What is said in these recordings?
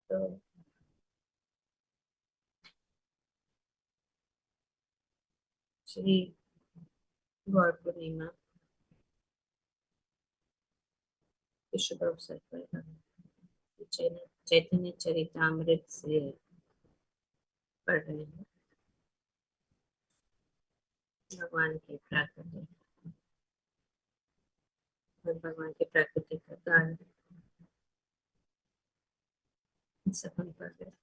तो श्री गौर पूर्णिमा के शुभ अवसर पर हम चैतन्य चरितामृत से पढ़ रहे हैं। भगवान की प्राकृतिक भगवान की प्राकृतिक कारण सब हम पढ़ रहे हैं।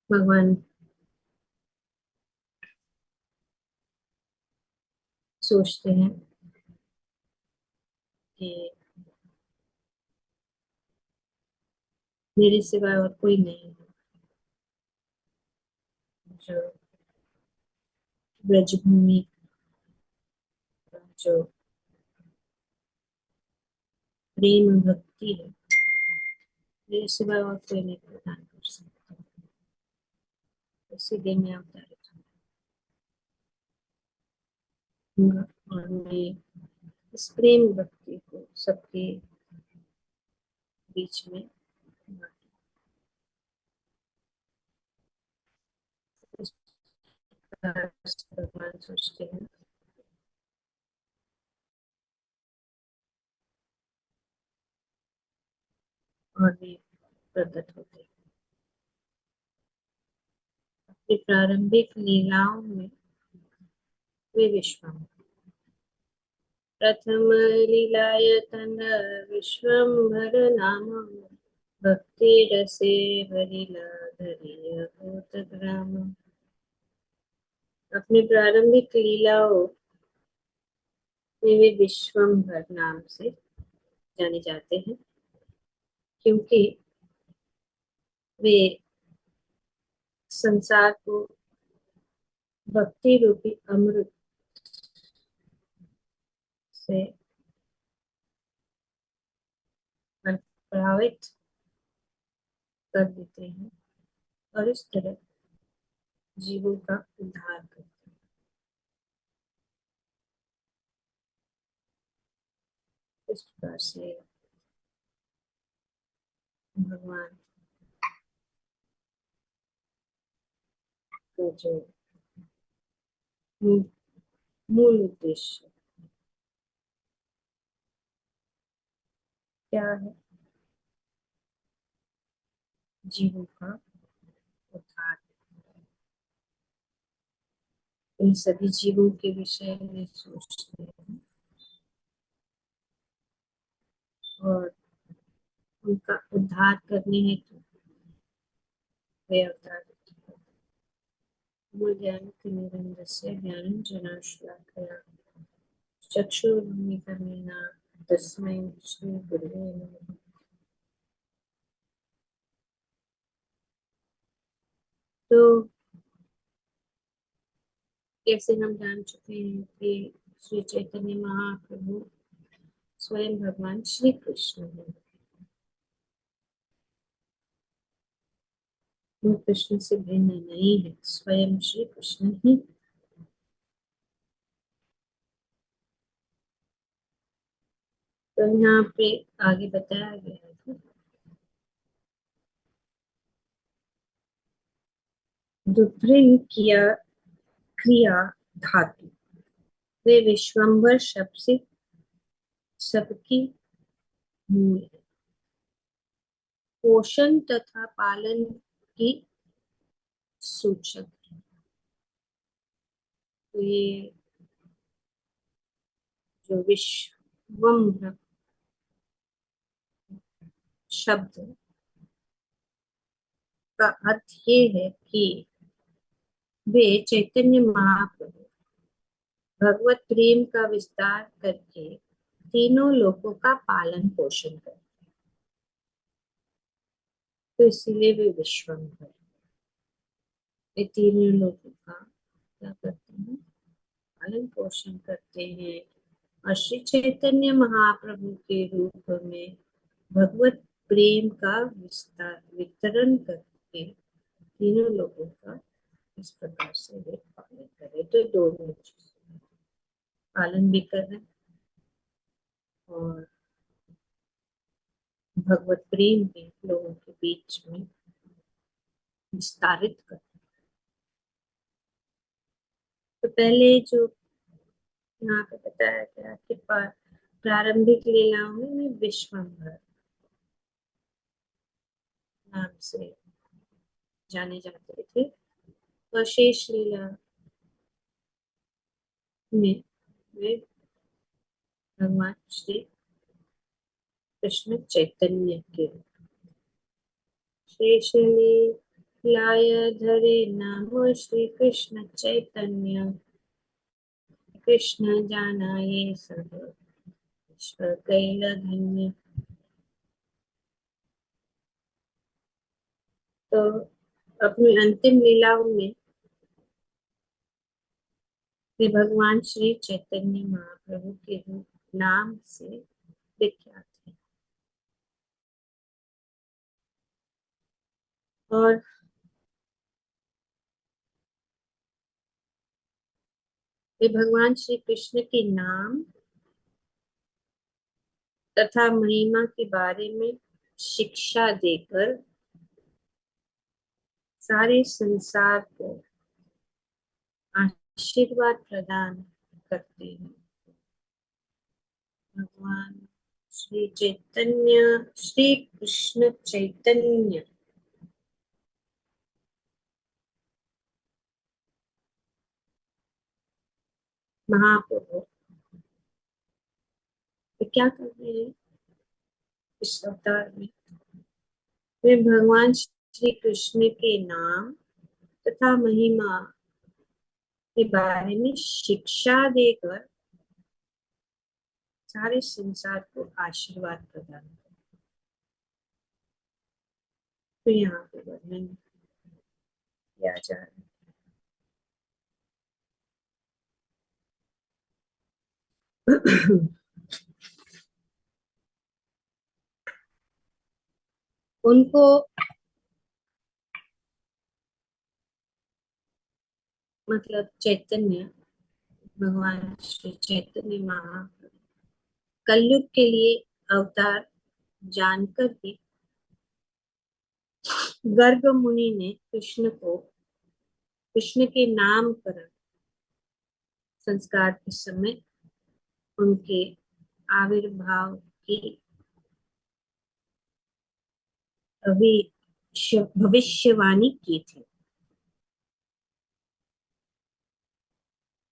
भगवान सोचते हैं कि मेरे सिवाय और कोई नहीं है जो ब्रजभूमि का जो प्रेम भक्ति है, मेरे सिवाय और कोई नहीं प्रदान कर सकता। इसीलिए मैं अवतारित हूँ और मैं इस प्रेम भक्ति को सबके बीच में इस प्रकार से भगवान सोचते हैं और वे प्रकट होते हैं। अपनी प्रारंभिक लीलाओं में वे विश्वम्भर प्रथम लीलायतन विश्वम्भर नाम भक्ति रसे भरिला धरिय भूत ग्राम। अपनी प्रारंभिक लीलाओं में वे विश्वम्भर नाम से जाने जाते हैं, क्योंकि वे संसार को भक्ति रूपी अमृत से प्रभावित कर देते हैं और इस तरह जीवों का उद्धार करते हैं। इस प्रकार से भगवान का जो मूल मूल उद्देश्य क्या है, जीवों का उद्धार। इन सभी जीवों के विषय में सोचते हैं और उनका उद्धार करने हेतु वे अवतार लेते हैं। ज्ञानतिमिरन्धस्य ज्ञानाञ्जनशलाकया चक्षुरुन्मीलितं तस्मै श्रीगुरवे नमः। तो कैसे हम जान चुके हैं कि श्री चैतन्य महाप्रभु स्वयं भगवान श्री कृष्ण है। वो कृष्ण से भिन्न नहीं है, स्वयं श्री कृष्ण ही। तो यहाँ पे आगे बताया गया है दुर्भृंग किया क्रिया धातु वे विश्वम्भर शब्द से सबकी मूल है। पोषण तथा पालन की सूचक है। तो ये जो विश्वम्भर शब्द का अर्थ ये है कि वे चैतन्य महाप्रभु भगवत प्रेम का विस्तार करके तीनों लोकों का पालन पोषण करते हैं। तो इसीलिए वे विश्वम्भर, ये तीनों लोगों का क्या करते हैं, पालन पोषण करते हैं। और श्री चैतन्य महाप्रभु के रूप में भगवत प्रेम का विस्तार वितरण करके तीनों लोगों का इस प्रकार से वे पालन करें। तो दोनों चीज पालन भी कर रहे हैं और भगवत प्रेम भी लोगों के बीच में विस्तारित कर। तो पहले जो यहाँ पे बताया गया कि प्रारंभिक लीलाओं में वे विश्वम्भर नाम से जाने जाते थे और शेष लीला में वे भगवान श्री कृष्ण चैतन्य के शेष लीलाय धरे नाम श्री कृष्ण चैतन्य कृष्ण जाना ये सब ईश्वर कैल धन्य। तो अपनी अंतिम लीलाओं में वे भगवान श्री चैतन्य महाप्रभु के रूप नाम से विख्यात है। और वे भगवान श्री कृष्ण के नाम तथा महिमा के बारे में शिक्षा देकर सारे संसार को आशीर्वाद प्रदान करते हैं। भगवान श्री चैतन्य श्री कृष्ण चैतन्य महाप्रभु वे क्या कर रहे हैं इस अवतार में? वे भगवान श्री कृष्ण के नाम तथा महिमा के बारे में शिक्षा देकर सारे संसार को आशीर्वाद प्रदान कर। तो यहाँ पे वर्णन किया जा रहा है। उनको मतलब चैतन्य भगवान श्री चैतन्य महाप्रभु कलयुग के लिए अवतार जानकर भी गर्ग मुनि ने कृष्ण के नामकरण संस्कार के समय उनके आविर्भाव की भविष्यवाणी की थी।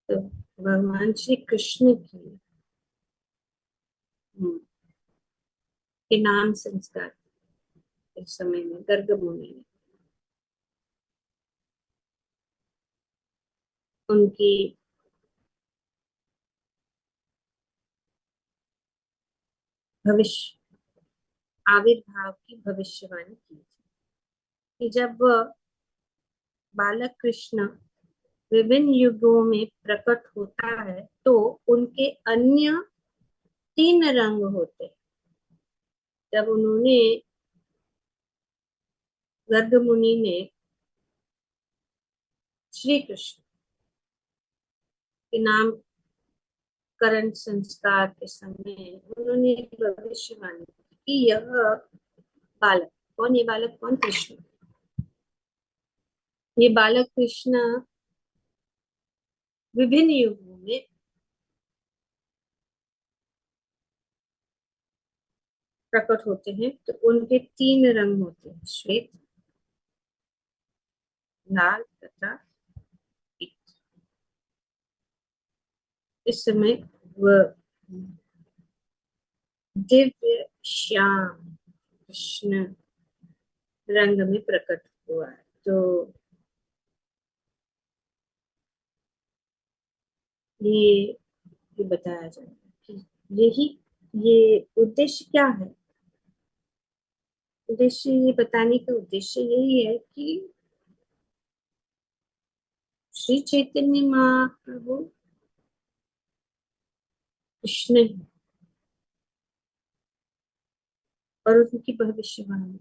तो भगवान श्री कृष्ण की के नाम संस्कार के समय में गर्ग मुनि ने उनकी भविष्य आविर्भाव की भविष्यवाणी की थी कि जब बालक कृष्ण विभिन्न युगों में प्रकट होता है तो उनके अन्य 3 रंग होते हैं। जब उन्होंने गर्ग मुनि ने श्री कृष्ण के नामकरण संस्कार के समय उन्होंने भविष्यवाणी की कि यह बालक कौन, ये बालक कौन? कृष्ण। ये बालक कृष्ण विभिन्न युगों में प्रकट होते हैं तो उनके 3 रंग होते हैं, श्वेत, लाल तथा पीत। इस समय वह दिव्य श्याम कृष्ण रंग में प्रकट हुआ है। तो ये बताया जाएगा कि यही ये उद्देश्य क्या है। उद्देश्य ये बताने का उद्देश्य यही है कि श्री चैतन्य महाप्रभु कृष्ण है और उनकी भविष्यवाणी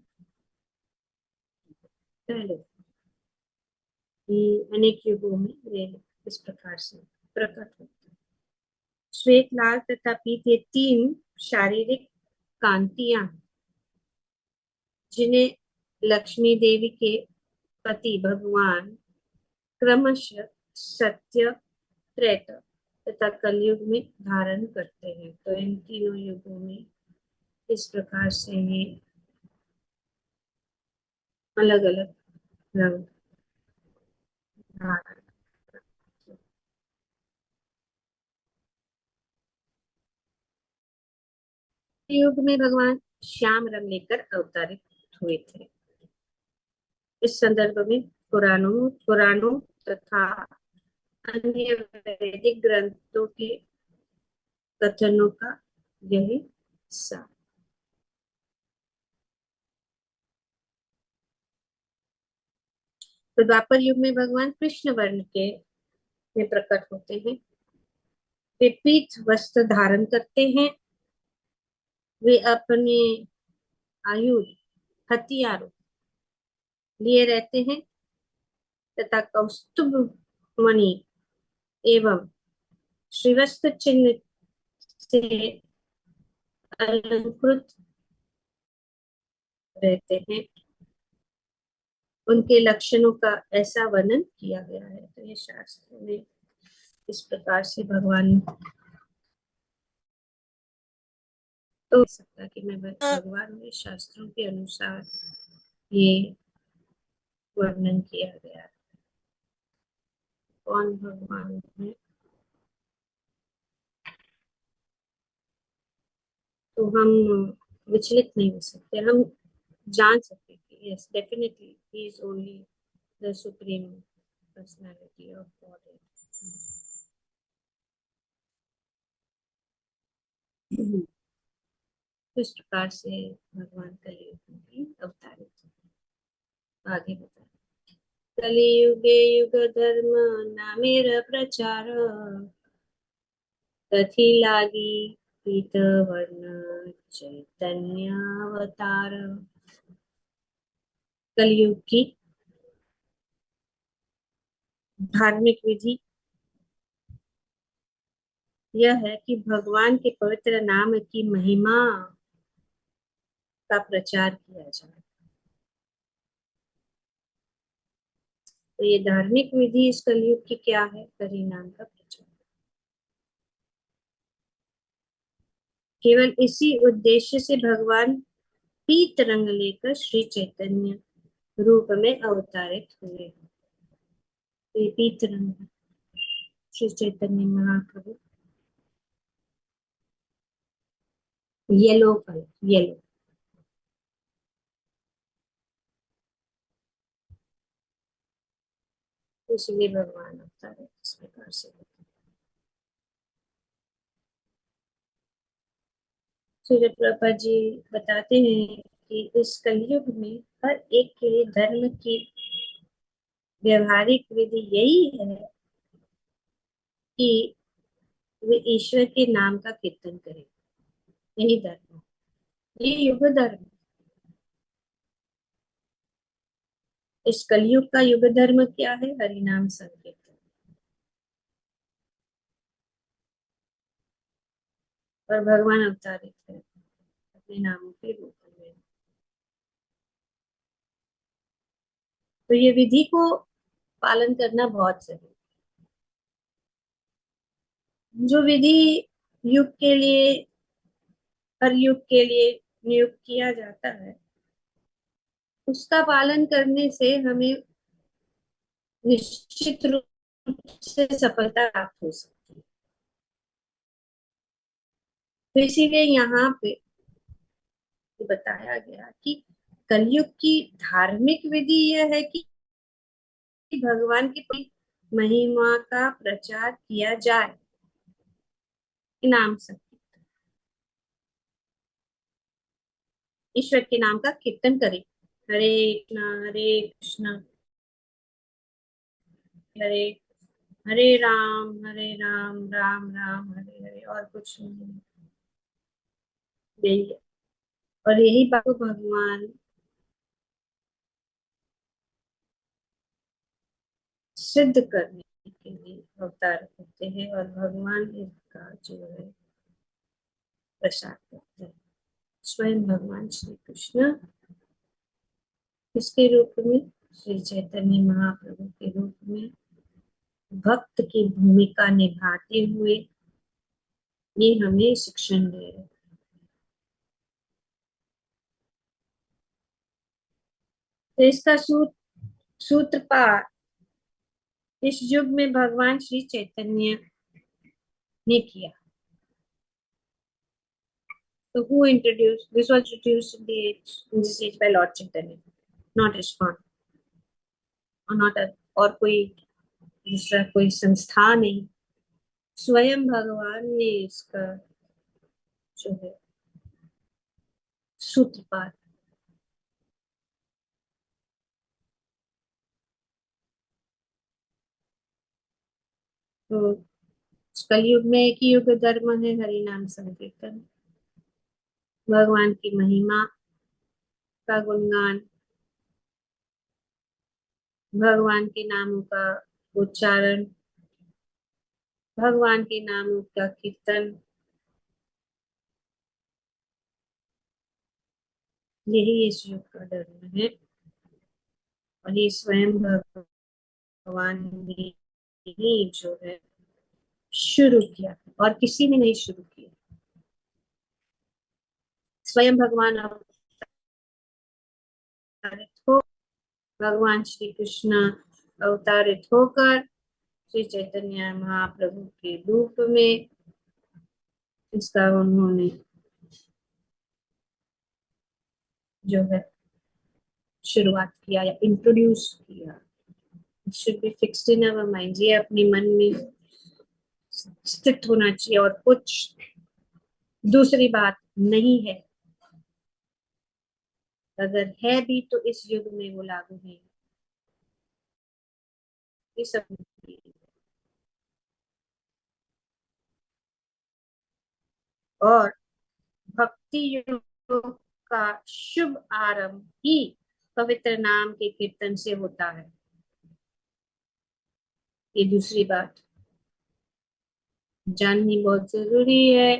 पहले कि अनेक युगों में वे इस प्रकार से प्रकट होते हैं। श्वेत, लाल तथा पीत, ये तीन शारीरिक कांतियां जिन्हें लक्ष्मी देवी के पति भगवान क्रमशः सत्य, त्रेता तथा कलयुग में धारण करते हैं। तो इन तीनों युगों में इस प्रकार से ये अलग अलग रंग धारण। युग में भगवान श्याम रंग लेकर अवतरित हुए थे। इस संदर्भ में पुराणों तथा अन्य वैदिक ग्रंथों के कथनों का यही सार। तो द्वापर युग में भगवान कृष्ण वर्ण के में प्रकट होते हैं। वे पीत वस्त्र धारण करते हैं। वे अपने आयुध हथियारों लिए रहते हैं तथा कौस्तुभ मणि एवं श्रीवत्स चिन्ह से अलंकृत रहते हैं। उनके लक्षणों का ऐसा वर्णन किया गया है। तो ये शास्त्रों में इस प्रकार से भगवान तो सकता कि मैं भगवान में शास्त्रों के अनुसार ये वर्णन किया गया है। कौन भगवान है तो हम विचलित नहीं हो सकते। हम जान सकते कि yes definitely he is only the supreme personality of God. इस प्रकार से भगवान कलयुग में अवतारित हुए। आगे बताए कलियुगे युग धर्म नामेर प्रचार तथी लागी पीत वर्ण चैतन्यावतार। कलयुग की धार्मिक विधि यह है कि भगवान के पवित्र नाम की महिमा का प्रचार किया जाए। तो ये धार्मिक विधि इस कलयुग की क्या है? हरि नाम का प्रचार। केवल इसी उद्देश्य से भगवान पीत रंग लेकर श्री चैतन्य रूप में अवतारित हुए। तो ये पीत रंग Shri Chaitanya Mahaprabhu yellow colour yellow, इसलिए भगवान अवतारित इस प्रकार से। श्री प्रभुपाद जी बताते हैं कि इस कलयुग में हर एक के लिए धर्म की व्यवहारिक विधि यही है कि वे ईश्वर के नाम का कीर्तन करें। यही धर्म है, ये युग धर्म। इस कलयुग का युग धर्म क्या है? हरि नाम संकीर्तन। और भगवान अवतारित है अपने नामों के रूप में। तो ये विधि को पालन करना बहुत जरूरी। जो विधि युग के लिए हर युग के लिए नियुक्त किया जाता है उसका पालन करने से हमें निश्चित रूप से सफलता प्राप्त हो सकती है। तो इसीलिए यहाँ पे बताया गया कि कलयुग की धार्मिक विधि यह है कि भगवान की महिमा का प्रचार किया जाए। नाम से ईश्वर के नाम का कीर्तन करें। हरे कृष्ण हरे हरे राम राम राम हरे हरे, और कुछ नहीं। यही है। और यही बात को भगवान सिद्ध करने के लिए अवतार करते हैं और भगवान इसका जो है प्रसाद करते हैं। स्वयं भगवान श्री कृष्ण किसके रूप में? श्री चैतन्य महाप्रभु के रूप में भक्त की भूमिका निभाते हुए ये हमें शिक्षण दे रहे हैं। तो इसका सूत्रपात इस युग में भगवान श्री चैतन्य ने किया। तो who introduced? This was introduced in this age by Lord Chaitanya, not ISKCON, और और कोई दूसरा कोई संस्था नहीं, स्वयं भगवान ने इसका जो है सूत्रपात। तो कलयुग में एक ही युग धर्म है, हरि नाम संकीर्तन, भगवान की महिमा का गुणगान, भगवान के नामों का उच्चारण, भगवान के नामों का कीर्तन, यही इस युग का धर्म है। और ये स्वयं भगवान ने ही जो है शुरू किया और किसी ने नहीं शुरू किया। स्वयं भगवान अवतारित हो, भगवान श्री कृष्ण अवतारित होकर श्री चैतन्य महाप्रभु के रूप में इसका उन्होंने जो है शुरुआत किया या इंट्रोड्यूस किया। Should be fixed in our mind, ये अपने मन में स्थित होना चाहिए और कुछ दूसरी बात नहीं है। अगर है भी तो इस युग में वो लागू नहीं, ये सब और भक्ति योग का शुभ आरंभ ही पवित्र नाम के कीर्तन से होता है। ये दूसरी बात जाननी बहुत जरूरी है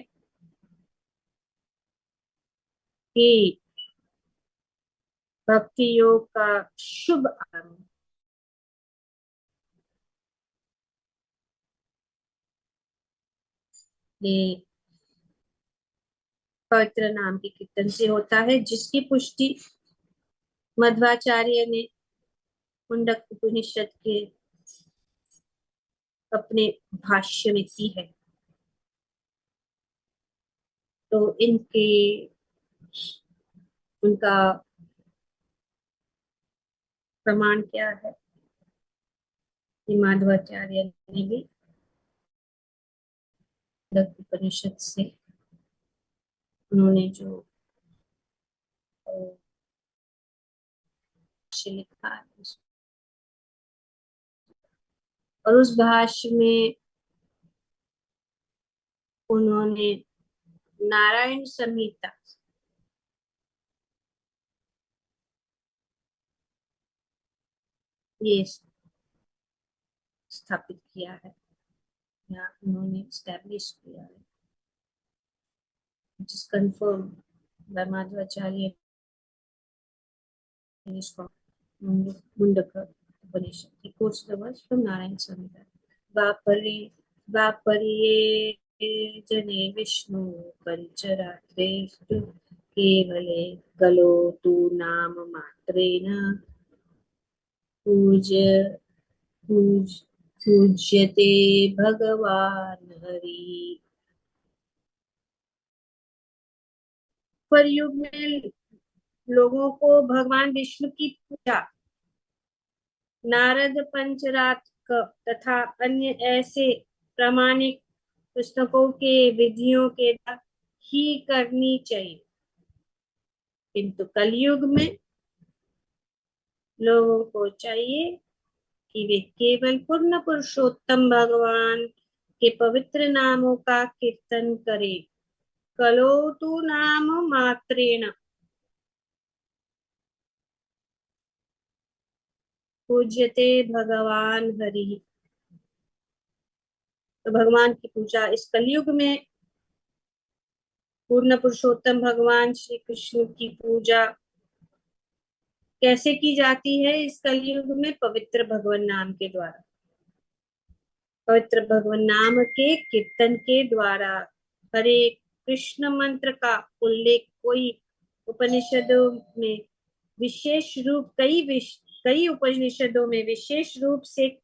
कि भक्ति योग का शुभ आरंभ ये पवित्र नाम के कीर्तन से होता है, जिसकी पुष्टि मध्वाचार्य ने मुंडक उपनिषद के अपने भाष्य में की है। तो इनके उनका प्रमाण क्या है कि माधवाचार्य ने भी मुंडक उपनिषद से उन्होंने जो भाष्य लिखा है और उस भाष्य में उन्होंने नारायण संहिता ये स्थापित किया है या उन्होंने स्टैब्लिश किया है, which is confirmed by Madhvacharya in his Mundaka Upanishad. He quotes the verse from Narayan Samhita. वापरिये जने विष्णु परिचरात्रे केवले गलो तु नाम मात्रेन पूज्य पूज्यते भगवान हरि। पर युग में लोगों को भगवान विष्णु की पूजा नारद पंचरात्र तथा अन्य ऐसे प्रामाणिक पुस्तकों के विधियों के द्वारा ही करनी चाहिए, किंतु कलयुग में लोगों को चाहिए कि वे केवल पूर्ण पुरुषोत्तम भगवान के पवित्र नामों का कीर्तन करें। कलोतु नाम मात्रेण पूज्यते भगवान हरि। तो भगवान की पूजा इस कलयुग में पूर्ण पुरुषोत्तम भगवान श्री कृष्ण की पूजा कैसे की जाती है इस कलयुग में? पवित्र भगवान नाम के द्वारा, पवित्र भगवान नाम के कीर्तन के द्वारा। हरे कृष्ण मंत्र का उल्लेख कोई उपनिषदों में विशेष रूप कई उपनिषदों में विशेष रूप से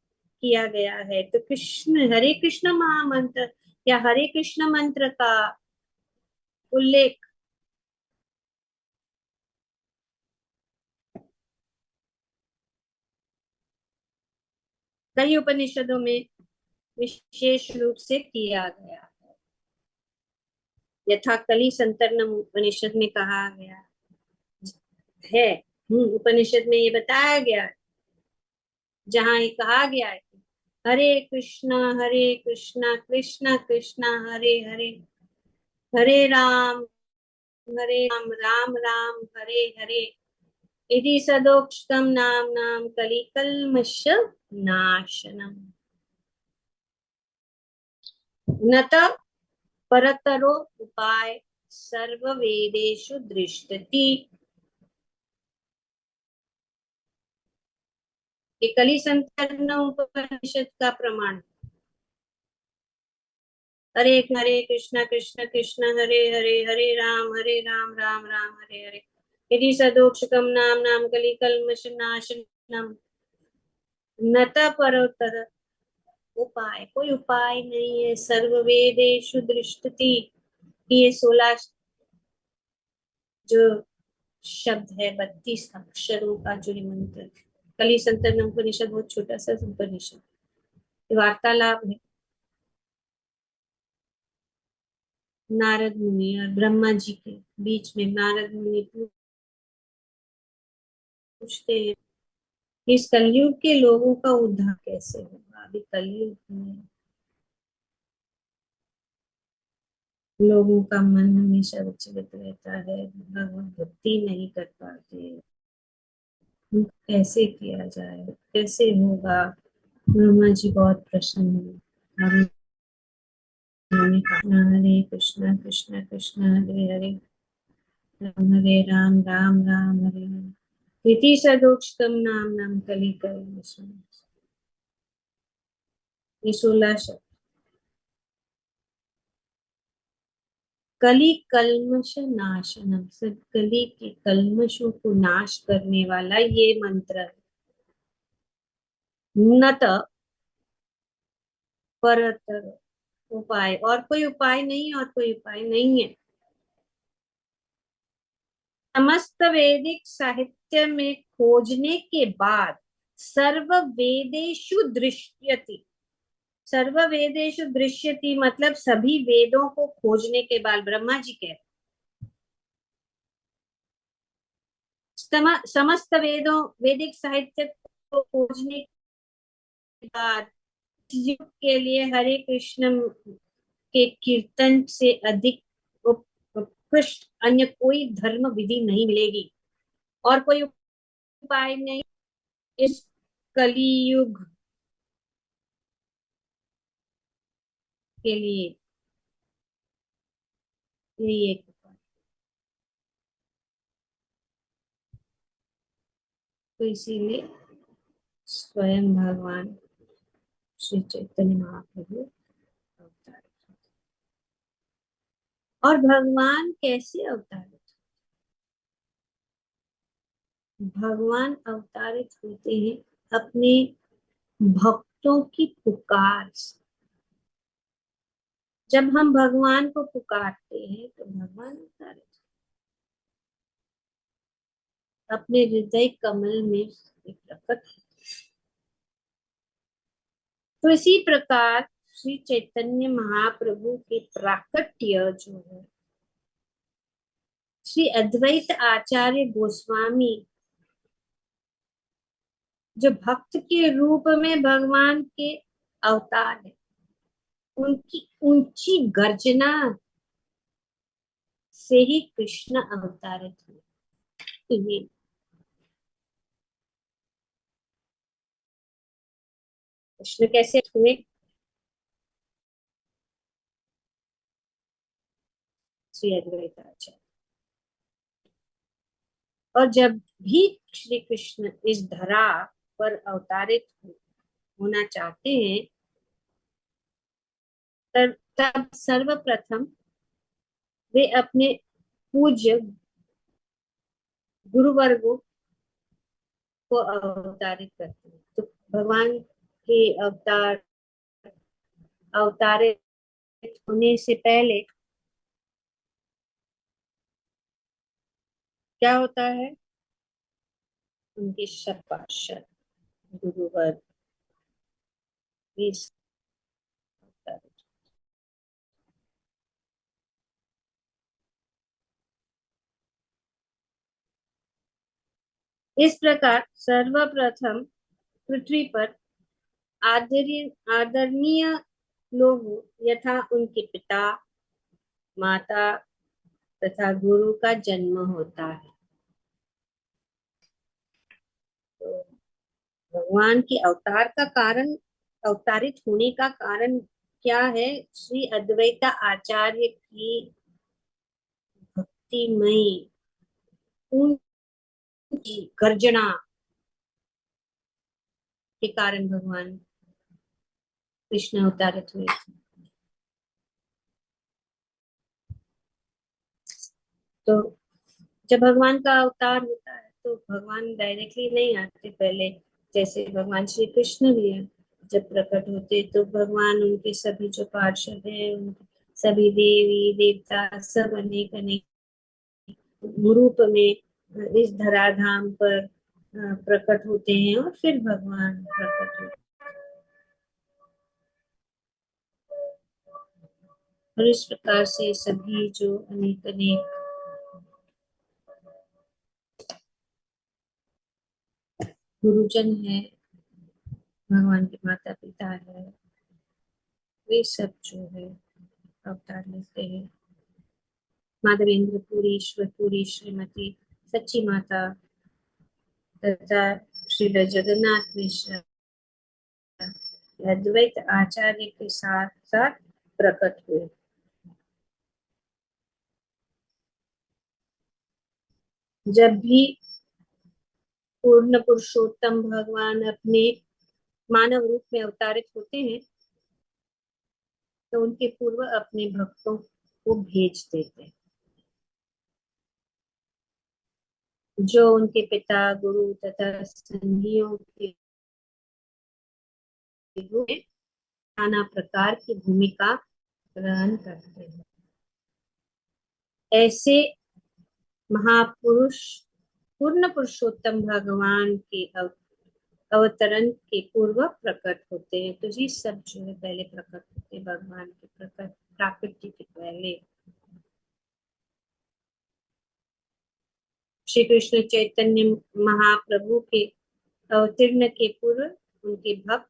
किया गया है। तो कृष्ण हरे कृष्ण महामंत्र या हरे कृष्ण मंत्र का उल्लेख कई उपनिषदों में विशेष रूप से किया गया यथा कली संतरनम उपनिषद में कहा गया है। उपनिषद में ये बताया गया है, जहाँ ये कहा गया है हरे कृष्णा कृष्णा कृष्णा हरे हरे, हरे राम राम राम हरे हरे, इति सदोक्तम नाम नाम कलिकल्मष नाशनम न त परतरो उपाय सर्ववेदेषु दृष्टति। ये कली संतरन उपनिषद का प्रमाण। हरे कृष्णा कृष्ण कृष्ण हरे हरे, हरे राम राम राम हरे हरे, यदि सदोक्षकम नाम नाम कली कल्मष नाशनम नत परोतर उपाय, कोई उपाय नहीं है सर्व वेदेषु दृष्टति। ये 16 जो शब्द है, 32 अक्षरों का जो ये मंत्र है। कली संतरन उपनिषद बहुत छोटा सा उपनिषद वार्तालाप है नारद मुनि और ब्रह्मा जी के बीच में। नारद मुनि पूछते हैं इस कलयुग के लोगों का उद्धार कैसे होगा? अभी कलयुग में लोगों का मन हमेशा विचलित रहता है, भगवत भक्ति नहीं कर पाते, कैसे किया जाए, कैसे होगा? ब्रह्मा जी बहुत प्रसन्न हुए और उन्होंने कहा हरे कृष्णा कृष्णा कृष्णा हरे हरे, हरे राम राम हरे हरे, इति सदोक्षतम नाम नाम कली कल्मष। ये 16 शब्द कली कल्मष नाशनम, सब कली के कल्मशों को नाश करने वाला ये मंत्र है। न त परतर उपाय, और कोई उपाय नहीं, और कोई उपाय नहीं है। समस्त वैदिक साहित्य में खोजने के बाद सर्व वेदेषु दृश्यति, सर्व वेदेषु दृश्यति मतलब सभी वेदों को खोजने के बाद ब्रह्मा जी कहते समस्त वेदों वैदिक साहित्य को खोजने के बाद युग के लिए हरे कृष्ण के कीर्तन से अधिक उत्कृष्ट अन्य कोई धर्म विधि नहीं मिलेगी, और कोई उपाय नहीं इस कलियुग के लिए। यही एक उपाय, तो इसीलिए स्वयं भगवान श्री चैतन्य महाप्रभु अवतार। और भगवान कैसे अवतारित? भगवान अवतारित होते हैं अपने भक्तों की पुकार से। जब हम भगवान को पुकारते हैं तो भगवान अवतारित अपने हृदय कमल में प्रकट। तो इसी प्रकार श्री चैतन्य महाप्रभु के प्राकट्य जो है, श्री अद्वैत आचार्य गोस्वामी जो भक्त के रूप में भगवान के अवतार है, उनकी ऊंची गर्जना से ही कृष्ण अवतारित हुए। तो ये कृष्ण कैसे हुए? श्री अद्वैताचार्य। और जब भी श्री कृष्ण इस धरा पर अवतारित होना चाहते हैं, तब सर्वप्रथम वे अपने पूज्य गुरुवर्गों को अवतारित करते हैं। तो भगवान के अवतारित होने से पहले क्या होता है? उनके शत पार्षद गुरुवर्ग भी अवतारित। इस प्रकार सर्वप्रथम पृथ्वी पर आदरणीय लोगों यथा उनके पिता, माता तथा गुरु का जन्म होता है। तो भगवान के अवतार का कारण, अवतारित होने का कारण क्या है? श्री अद्वैत आचार्य की भक्तिमयी उनकी गर्जना के कारण भगवान कृष्ण अवतारित हुए थे। तो जब भगवान का अवतार होता है तो भगवान डायरेक्टली नहीं आते। पहले जैसे भगवान श्री कृष्ण भी है, जब प्रकट होते तो भगवान उनके सभी जो पार्षद है, उनके सभी देवी देवता सब अनेक अनेक रूप में इस धराधाम पर प्रकट होते हैं और फिर भगवान प्रकट होते हैं। और इस प्रकार से सभी जो अनेक अनेक गुरुजन है, भगवान के माता पिता है, वे सब जो है अवतार लेते हैं। माधवेंद्र पुरी, ईश्वर पुरी, श्रीमती सच्ची माता तथा श्री जगन्नाथ मिश्र अद्वैत आचार्य के साथ साथ प्रकट हुए। जब भी पूर्ण पुरुषोत्तम भगवान अपने मानव रूप में अवतारित होते हैं तो उनके पूर्व अपने भक्तों को भेज देते हैं, जो उनके पिता, गुरु तथा संगियों के रूप में नाना प्रकार की भूमिका ग्रहण करते हैं। ऐसे महापुरुष पूर्ण पुरुषोत्तम भगवान के अवतरण के पूर्व प्रकट होते हैं। तो ये सब जो है पहले प्रकट होते हैं, भगवान के प्रकट प्राकृति के पहले। श्री कृष्ण चैतन्य महाप्रभु के अवतीर्ण के पूर्व उनके भक्त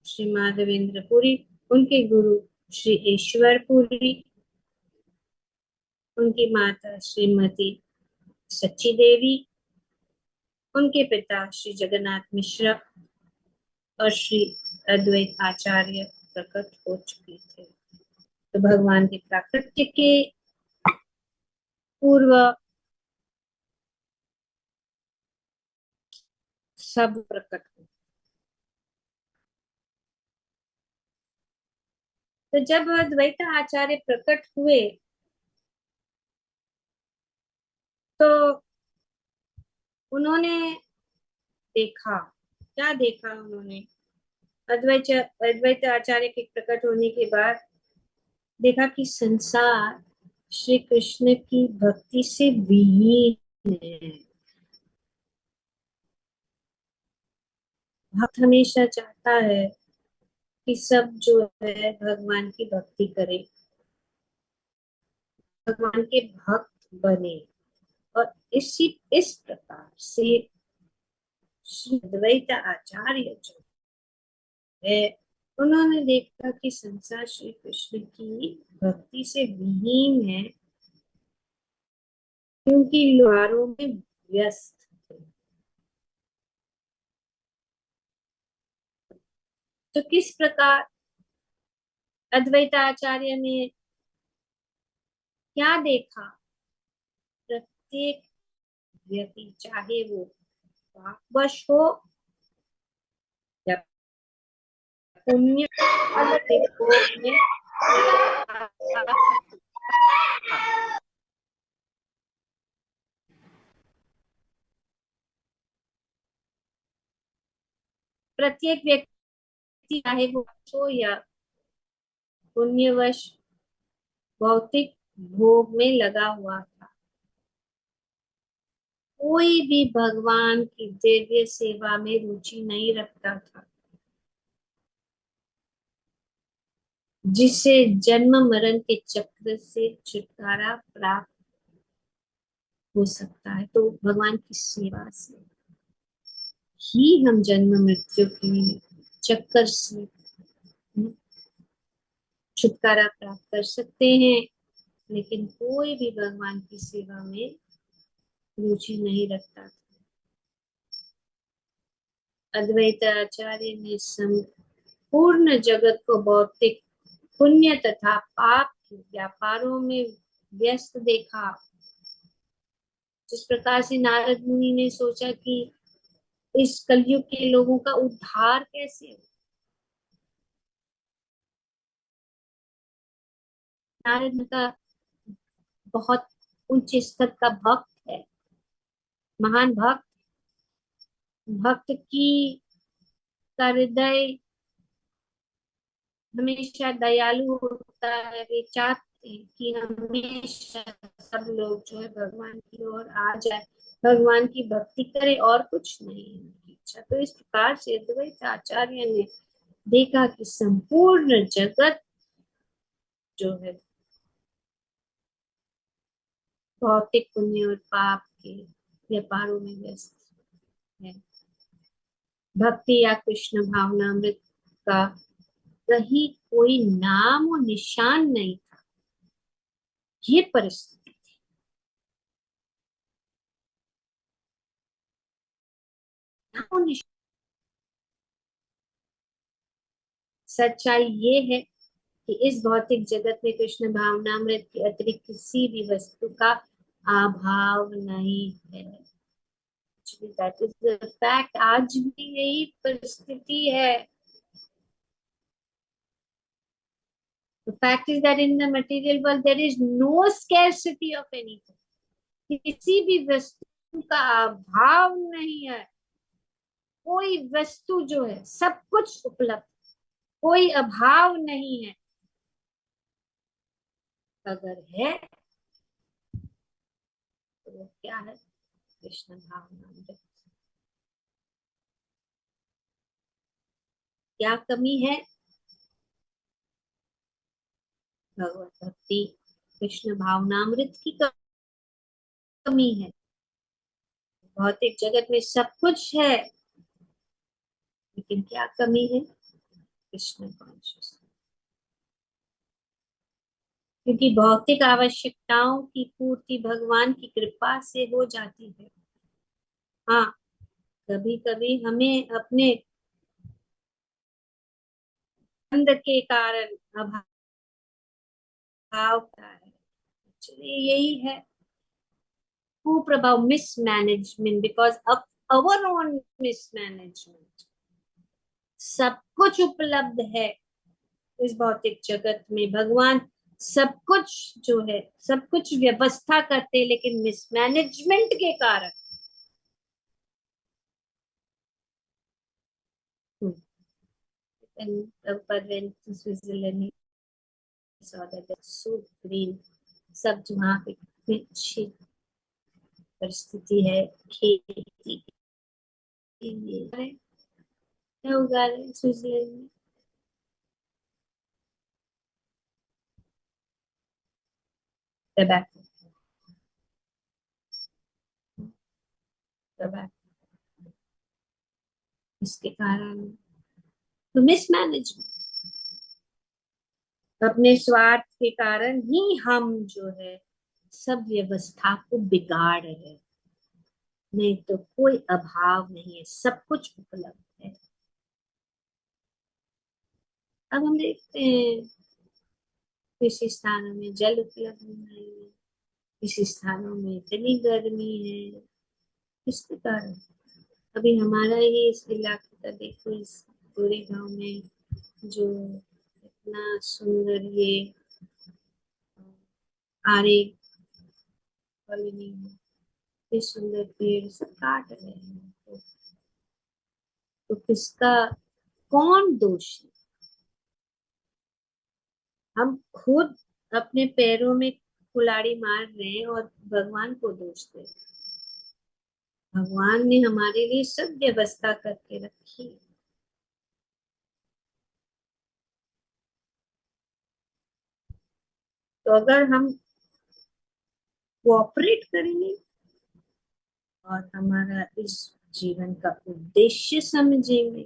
श्री माधवेंद्र पुरी, उनके गुरु श्री ईश्वर पुरी, उनकी माता श्रीमती सच्ची देवी, उनके पिता श्री जगन्नाथ मिश्र और श्री अद्वैत आचार्य प्रकट हो चुके थे। तो भगवान के प्राकृत्य के पूर्व सब प्रकट हुए। तो जब अद्वैत आचार्य प्रकट हुए तो उन्होंने देखा, क्या देखा उन्होंने? अद्वैत अद्वैत आचार्य के प्रकट होने के बाद देखा कि संसार श्री कृष्ण की भक्ति से विहीन है। भक्त हमेशा चाहता है कि सब जो है भगवान की भक्ति करे, भगवान के भक्त बने। और इस प्रकार से श्री अद्वैत आचार्य जो है, उन्होंने देखा कि संसार श्री कृष्ण की भक्ति से विहीन है, क्योंकि लोहारों में व्यस्त थे। तो किस प्रकार अद्वैत आचार्य ने क्या देखा? प्रत्येक व्यक्ति, चाहे वो पापवश हो या पुण्य, भौतिक भोग में लगा था। प्रत्येक व्यक्ति, चाहे वो हो या पुण्यवश, भौतिक भोग में लगा हुआ था। कोई भी भगवान की दिव्य सेवा में रुचि नहीं रखता था, जिससे जन्म मरण के चक्र से छुटकारा प्राप्त हो सकता है। तो भगवान की सेवा से ही हम जन्म मृत्यु के चक्कर से छुटकारा प्राप्त कर सकते हैं। लेकिन कोई भी भगवान की सेवा में रुचि नहीं रखता था। अद्वैत आचार्य ने संपूर्ण जगत को भौतिक पुण्य तथा पाप के व्यापारों में व्यस्त देखा। जिस प्रकार से नारद मुनि ने सोचा कि इस कलयुग के लोगों का उद्धार कैसे हो। नारद का बहुत उच्च स्तर का भक्त है, महान भक्त। भक्त की का हृदय हमेशा दयालु होता है। वे चाहते हैं कि हमेशा सब लोग जो है भगवान की ओर आ जाए, भगवान की भक्ति करे, और कुछ नहीं है उनकी इच्छा। तो इस प्रकार से अद्वैत आचार्य ने देखा कि संपूर्ण जगत जो है भौतिक पुण्य और पाप के व्यापारों में व्यस्त है। भक्ति या कृष्ण भावनामृत का कहीं कोई नाम और निशान नहीं था। ये परिस्थिति, नाम और निशान। सच्चाई ये है कि इस भौतिक जगत में कृष्ण भावनामृत के अतिरिक्त किसी भी वस्तु का अभाव नहीं है। That is the fact. आज भी यही परिस्थिति है। The fact is that in the material world there is no scarcity of anything. किसी भी वस्तु का अभाव नहीं है। कोई वस्तु जो है सब कुछ उपलब्ध, कोई अभाव नहीं है। अगर है तो वो क्या है? कृष्ण भावनामृत। क्या कमी है? भगवत भक्ति, कृष्ण भावनामृत की कमी है। भौतिक जगत में सब कुछ है, लेकिन क्या कमी है? कृष्ण कॉन्शियस। क्योंकि भौतिक आवश्यकताओं की पूर्ति भगवान की कृपा से हो जाती है। हाँ, कभी कभी हमें अपने बंद के कारण अभाव का है। एक्चुअली यही है कुप्रभाव, mismanagement, because of our own mismanagement. सब कुछ उपलब्ध है इस भौतिक जगत में। भगवान सब कुछ जो है सब कुछ व्यवस्था करते, लेकिन मिसमैनेजमेंट के कारण। And Prabhupada went to Switzerland, he saw that it's so green, सब वहाँ पे कितनी अच्छी परिस्थिति है खेती के लिए। क्या उगा रहे हैं स्विट्जरलैंड में? टबैको। टबैको। इसके कारण तो मिसमैनेजमेंट, अपने स्वार्थ के कारण ही हम जो है सब व्यवस्था को बिगाड़ रहे हैं। नहीं तो कोई अभाव नहीं है, सब कुछ उपलब्ध है। अब हम देखते हैं किसी स्थानों में जल उपलब्ध नहीं है, किसी स्थानों में इतनी गर्मी है। इसके कारण अभी हमारा ही इस इलाके का देखो, इस पूरे गांव में जो इतना सुंदर ये आरे कॉलोनी है, इतने सुंदर पेड़ सब काट रहे हैं। तो किसका, कौन दोष है? हम खुद अपने पैरों में कुल्हाड़ी मार रहे हैं और भगवान को दोष दे रहे हैं। भगवान ने हमारे लिए सब व्यवस्था करके रखी है। तो अगर हम कोऑपरेट करेंगे और हमारा इस जीवन का उद्देश्य समझेंगे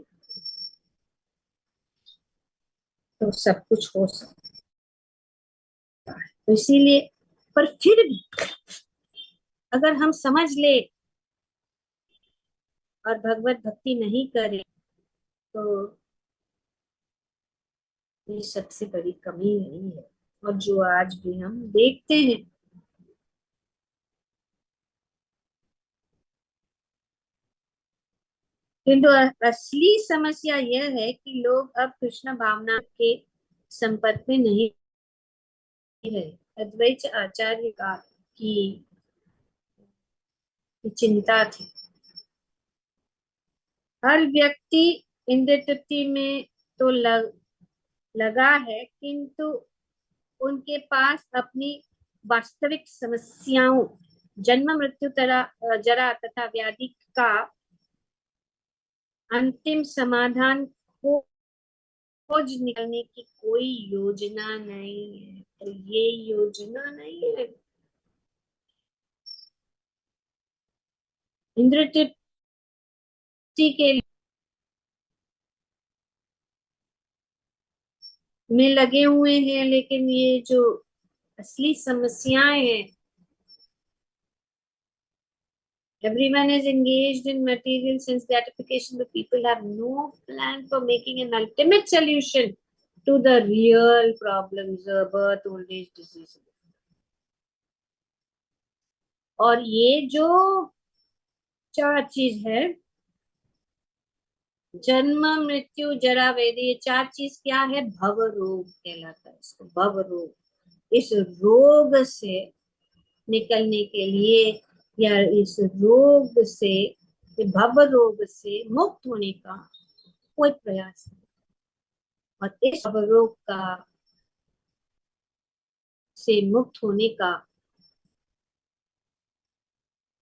तो सब कुछ हो सकता है। तो इसीलिए, पर फिर भी अगर हम समझ ले और भगवत भक्ति नहीं करें तो ये सबसे बड़ी कमी नहीं है। और जो आज भी हम देखते हैं, किंतु असली समस्या यह है कि लोग अब कृष्ण भावना के संपर्क में नहीं रहे। अद्वैत आचार्य का की चिंता थी। हर व्यक्ति इंद्र तृप्ति में तो लगा है, किंतु उनके पास अपनी वास्तविक समस्याओं, जन्म मृत्यु जरा तथा व्याधि का अंतिम समाधान खोज निकलने की कोई योजना नहीं है। तो ये योजना नहीं है। इंद्र तृप्ति के में लगे हुए हैं, लेकिन ये जो असली समस्याएं हैं, everyone is engaged in material sense gratification, but people have no plan for making an ultimate solution to the real problems, birth, old age, disease. और ये जो चार चीज है, जन्म मृत्यु जरा व्याधि, ये चार चीज क्या है? भव रोग कहलाता है इसको, भव रोग। इस रोग से निकलने के लिए, या इस रोग से, भव रोग से मुक्त होने का कोई प्रयास नहीं। और इस भव रोग का से मुक्त होने का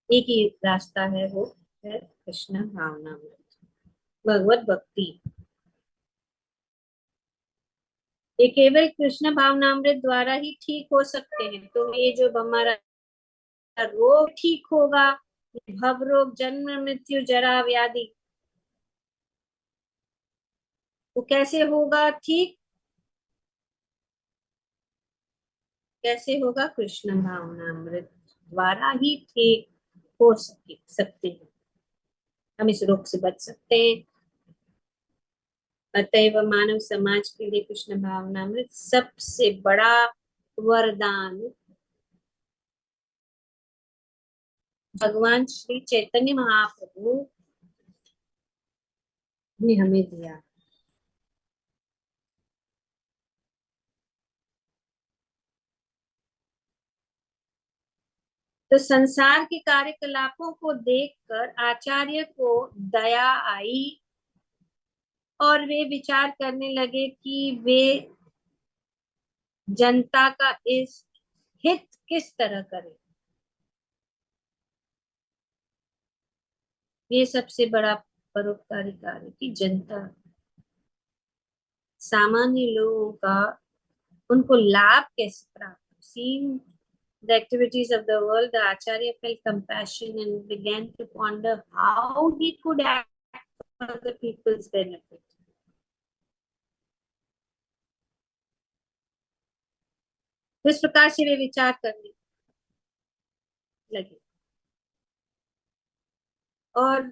एक ही रास्ता है, वो है कृष्ण भावनामृत, भगवत भक्ति। ये केवल कृष्ण भावनामृत द्वारा ही ठीक हो सकते हैं। तो ये जो हमारा रोग ठीक होगा, भव रोग, जन्म मृत्यु जरा व्याधि, वो कैसे होगा ठीक? कैसे होगा? कृष्ण भावनामृत द्वारा ही ठीक हो सकते हैं। हम इस रोग से बच सकते हैं। अतएव मानव समाज के लिए कृष्ण भावनामृत सबसे बड़ा वरदान भगवान श्री चैतन्य महाप्रभु ने हमें दिया। तो संसार के कार्यकलापों को देखकर आचार्य को दया आई और वे विचार करने लगे कि वे जनता का इस हित किस तरह करें। ये सबसे बड़ा परोपकारी कार्य कि जनता, सामान्य लोगों का, उनको लाभ कैसे प्राप्त। Seeing the activities of the world, the Acharya felt compassion and began to ponder how he could act for the people's benefit. तो इस प्रकार से वे विचार करने लगे और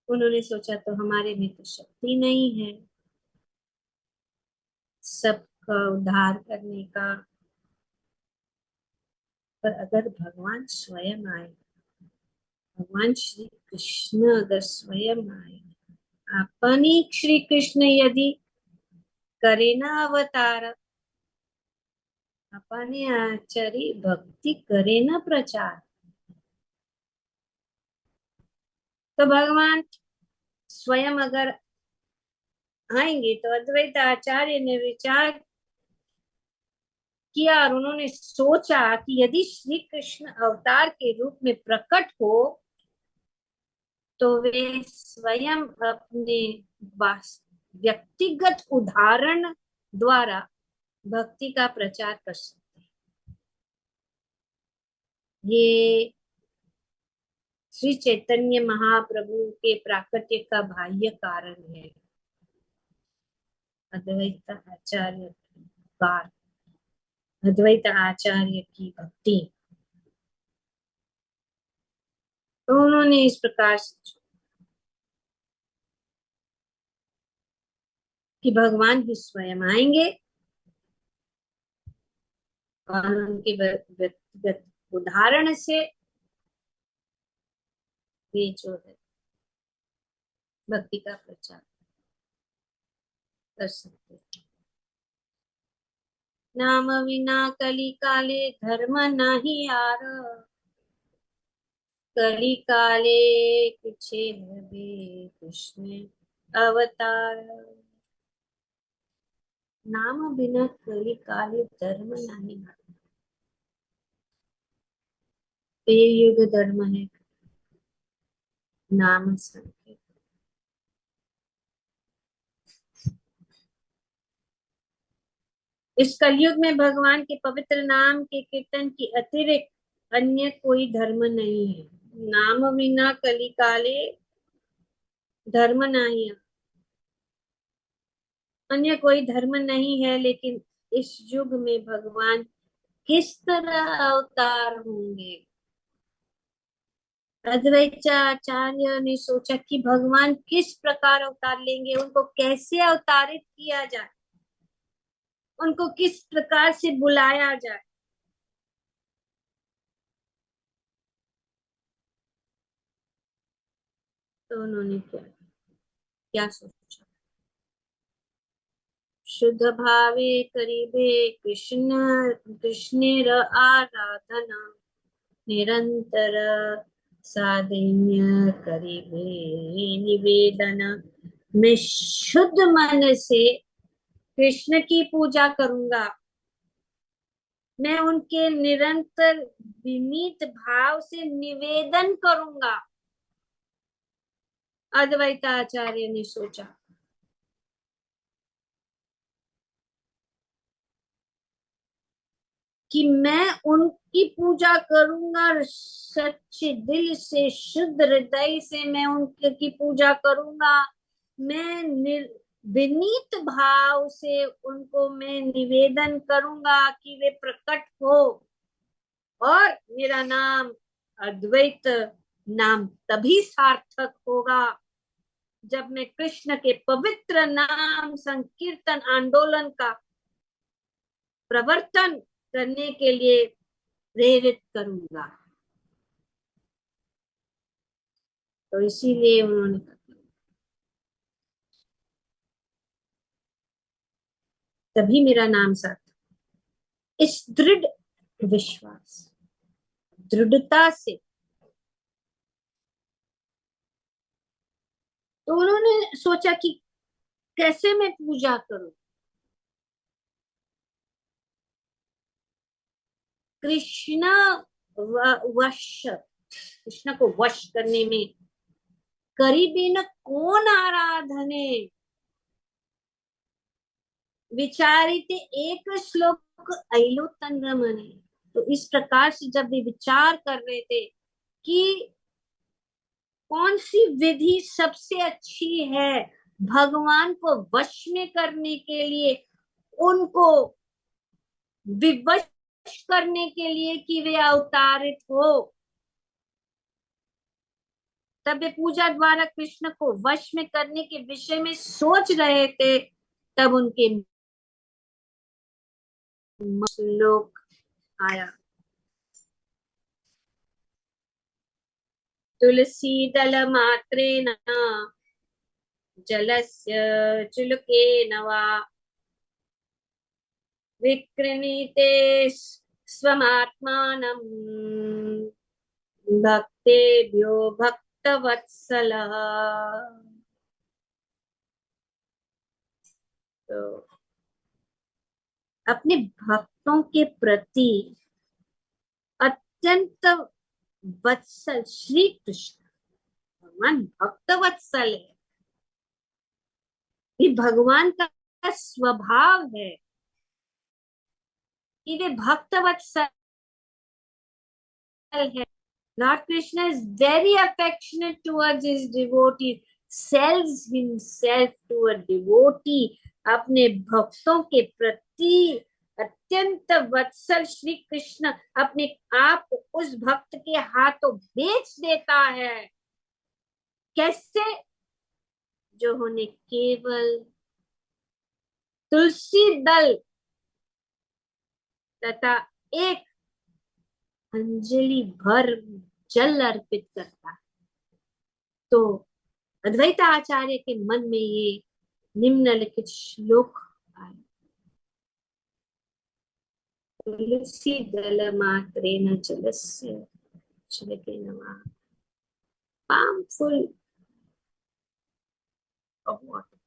उन्होंने सोचा तो हमारे में तो शक्ति नहीं है, सब का उद्धार करने का। पर अगर भगवान स्वयं आए, भगवान श्री कृष्ण अगर स्वयं आए, अपनी श्री कृष्ण यदि करे ना अवतार, अपने आचार्य भक्ति करे ना प्रचार, तो भगवान स्वयं अगर आएंगे तो अद्वैत आचार्य ने विचार किया और उन्होंने सोचा कि यदि श्री कृष्ण अवतार के रूप में प्रकट हो तो वे स्वयं अपने व्यक्तिगत उदाहरण द्वारा भक्ति का प्रचार कर सकते हैं। ये श्री चैतन्य महाप्रभु के प्राकट्य का बाह्य कारण है। अद्वैत आचार्य का, अद्वैत आचार्य की भक्ति, तो उन्होंने इस प्रकार से कि भगवान भी स्वयं आएंगे और उनके व्यक्तिगत उदाहरण से वे जो है भक्ति का प्रचार कर सकते हैं। नाम विना कली काले धर्म नाही आर, कली काले कुछे नबी कृष्ण अवतार। नाम बिना कली काले धर्म नहीं आर, तो ये युग धर्म है नाम संकीर्तन। इस कलयुग में भगवान के पवित्र नाम के कीर्तन की अतिरिक्त अन्य कोई धर्म नहीं है। नाम बिना कली काले धर्म नहीं है, अन्य कोई धर्म नहीं है। लेकिन इस युग में भगवान किस तरह अवतार होंगे? अद्वैत आचार्य ने सोचा कि भगवान किस प्रकार अवतार लेंगे, उनको कैसे अवतारित किया जाए, उनको किस प्रकार से बुलाया जाए। तो उन्होंने क्या सोचा? शुद्ध भावे करीबे कृष्ण, कृष्णेर आराधना निरंतर साधन्य करीबे निवेदन। मैं शुद्ध मन से कृष्ण की पूजा करूंगा, मैं उनके निरंतर विनीत भाव से निवेदन करूंगा। अद्वैत आचार्य ने सोचा कि मैं उनकी पूजा करूंगा, सच्चे दिल से शुद्ध हृदय से मैं उनकी पूजा करूंगा, मैं विनीत भाव से उनको मैं निवेदन करूंगा कि वे प्रकट हो। और मेरा नाम अद्वैत नाम तभी सार्थक होगा जब मैं कृष्ण के पवित्र नाम संकीर्तन आंदोलन का प्रवर्तन करने के लिए प्रेरित करूंगा। तो इसीलिए उन्होंने कहा, तभी मेरा नाम सार्थक। इस दृढ़ विश्वास, दृढ़ता से तो उन्होंने सोचा कि कैसे मैं पूजा करूं। कृष्ण वश, कृष्ण को वश करने में करीबी न कौन आराधने विचारित एक श्लोक अलो तंगमने। तो इस प्रकार से जब वे विचार कर रहे थे कि कौन सी विधि सबसे अच्छी है भगवान को वश में करने के लिए, उनको विवश करने के लिए कि वे अवतारित हो, तब वे पूजा द्वारा कृष्ण को वश में करने के विषय में सोच रहे थे। तब उनके श्लोक आया। तुलसी दल मात्रेण जलस्य चुलकेन वा विक्रीणीते स्वमात्मानं भक्तेभ्यो भक्तवत्सलः। तो अपने भक्तों के प्रति अत्यंत वत्सल श्री कृष्ण भगवान भक्त वत्सल है। ये भगवान का स्वभाव है कि वे भक्त वत्सल है। Lord Krishna is very affectionate towards his devotee, sells himself to a devotee. अपने भक्तों के प्रति अत्यंत वत्सल श्री कृष्ण अपने आप को उस भक्त के हाथों बेच देता है। कैसे? जो होने केवल तुलसी दल तथा एक अंजलि भर जल अर्पित करता है। तो अद्वैत आचार्य के मन में ये निम्नलिखित श्लोक आए। तुलसी दल मात्रेण जलस्य चुलकेन वा palm full of water।